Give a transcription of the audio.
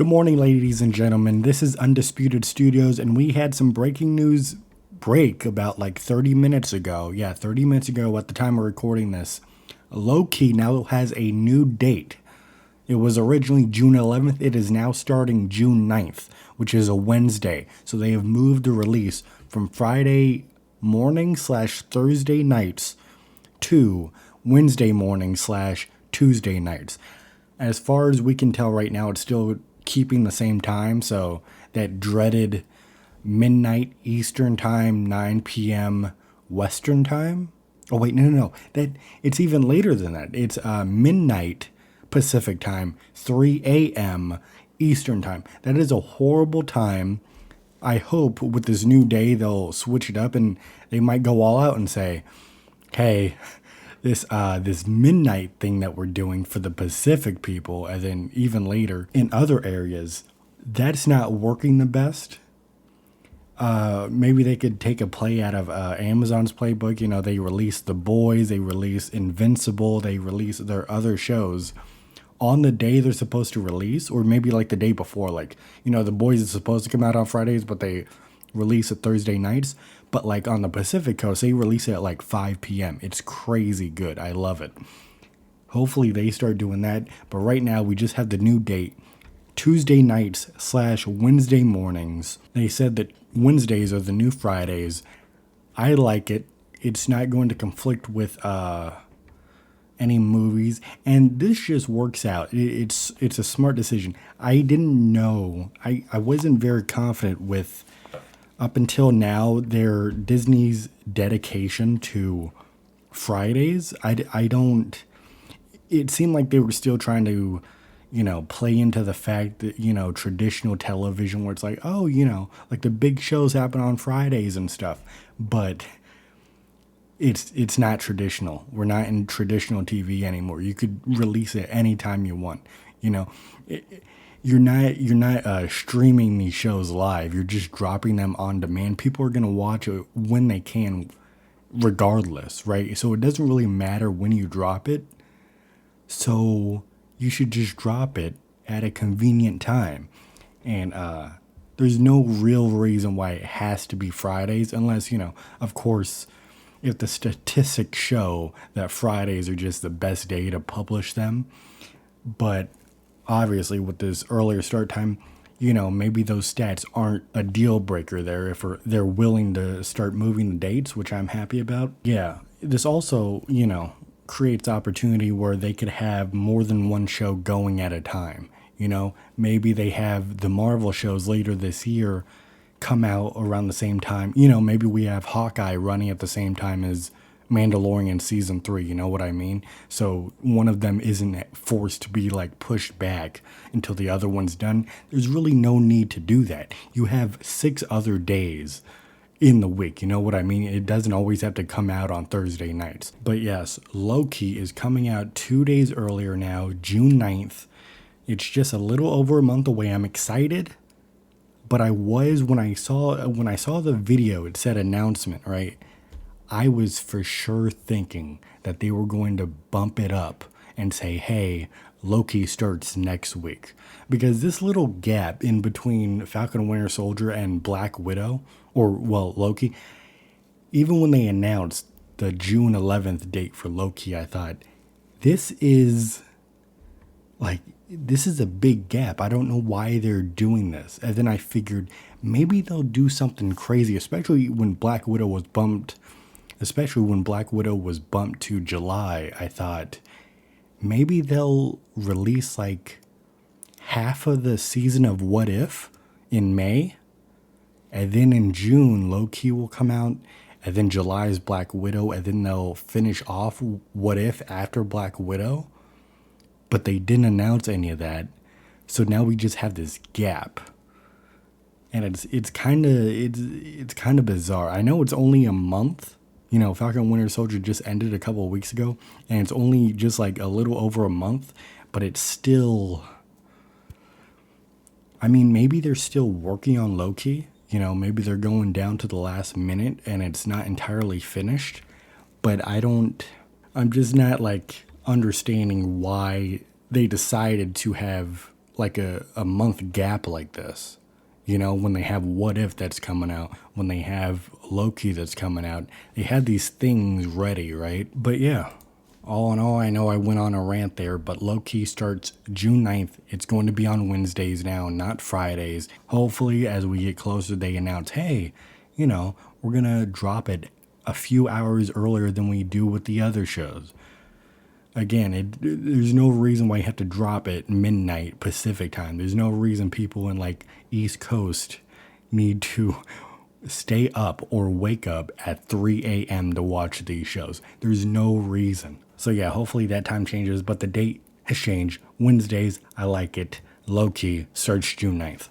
Good morning, ladies and gentlemen. This is Undisputed Studios, and we had some breaking news break about like 30 minutes ago. Yeah, 30 minutes ago at the time of recording this. Loki now has a new date. It was originally June 11th. It is now starting June 9th, which is a Wednesday. So they have moved the release from Friday morning / Thursday nights to Wednesday morning / Tuesday nights. As far as we can tell right now, it's still keeping the same time. So that dreaded midnight Eastern time, 9 p.m. Western time. Oh, wait, no. It's even later than that. It's midnight Pacific time, 3 a.m. Eastern time. That is a horrible time. I hope with this new day they'll switch it up and they might go all out and say, hey, this midnight thing that we're doing for the Pacific people, and then even later in other areas, that's not working the best. Maybe they could take a play out of Amazon's playbook. You know, they release The Boys, they release Invincible, they release their other shows on the day they're supposed to release, or maybe like the day before. Like, you know, The Boys is supposed to come out on Fridays, but they release it Thursday nights. But like on the Pacific Coast, they release it at like 5 p.m. It's crazy good. I love it. Hopefully they start doing that. But right now we just have the new date, Tuesday nights / Wednesday mornings. They said that Wednesdays are the new Fridays. I like it. It's not going to conflict with any movies, and this just works out. It's a smart decision. I didn't know. I wasn't very confident with, up until now, their Disney's dedication to Fridays. I don't. It seemed like they were still trying to, play into the fact that, traditional television where it's like, oh, like the big shows happen on Fridays and stuff. But it's not traditional. We're not in traditional TV anymore. You could release it anytime you want. You're not streaming these shows live. You're just dropping them on demand. People are gonna watch it when they can, regardless, right? So it doesn't really matter when you drop it. So you should just drop it at a convenient time, and there's no real reason why it has to be Fridays, unless of course, if the statistics show that Fridays are just the best day to publish them. But obviously with this earlier start time, maybe those stats aren't a deal breaker there if they're willing to start moving the dates, which I'm happy about. Yeah, this also, creates opportunity where they could have more than one show going at a time. Maybe they have the Marvel shows later this year come out around the same time. Maybe we have Hawkeye running at the same time as Mandalorian season 3, you know what I mean? So one of them isn't forced to be like pushed back until the other one's done. There's really no need to do that. You have 6 other days in the week, you know what I mean? It doesn't always have to come out on Thursday nights. But yes, Loki is coming out 2 days earlier now, June 9th. It's just a little over a month away. I'm excited. But I was, when I saw the video, it said announcement, right? I was for sure thinking that they were going to bump it up and say, hey, Loki starts next week. Because this little gap in between Falcon and Winter Soldier and Black Widow, Loki, even when they announced the June 11th date for Loki, I thought, this is a big gap. I don't know why they're doing this. And then I figured maybe they'll do something crazy, especially when Black Widow was bumped to July. I thought maybe they'll release like half of the season of What If in May, and then in June Loki will come out, and then July is Black Widow, and then they'll finish off What If after Black Widow. But they didn't announce any of that. So now we just have this gap. And it's kind of bizarre. I know it's only a month. Falcon and Winter Soldier just ended a couple of weeks ago, and it's only just like a little over a month, but it's still, I mean, maybe they're still working on Loki. Maybe they're going down to the last minute and it's not entirely finished, but I'm just not like understanding why they decided to have like a month gap like this. You know, when they have What If that's coming out, when they have Loki that's coming out, they had these things ready, right? But yeah, all in all, I know I went on a rant there, but Loki starts June 9th. It's going to be on Wednesdays now, not Fridays. Hopefully, as we get closer, they announce, hey, you know, we're going to drop it a few hours earlier than we do with the other shows. Again, there's no reason why you have to drop it midnight Pacific time. There's no reason people in like East Coast need to stay up or wake up at 3 a.m. to watch these shows. There's no reason. So yeah, hopefully that time changes, but the date has changed. Wednesdays, I like it. Low key, search June 9th.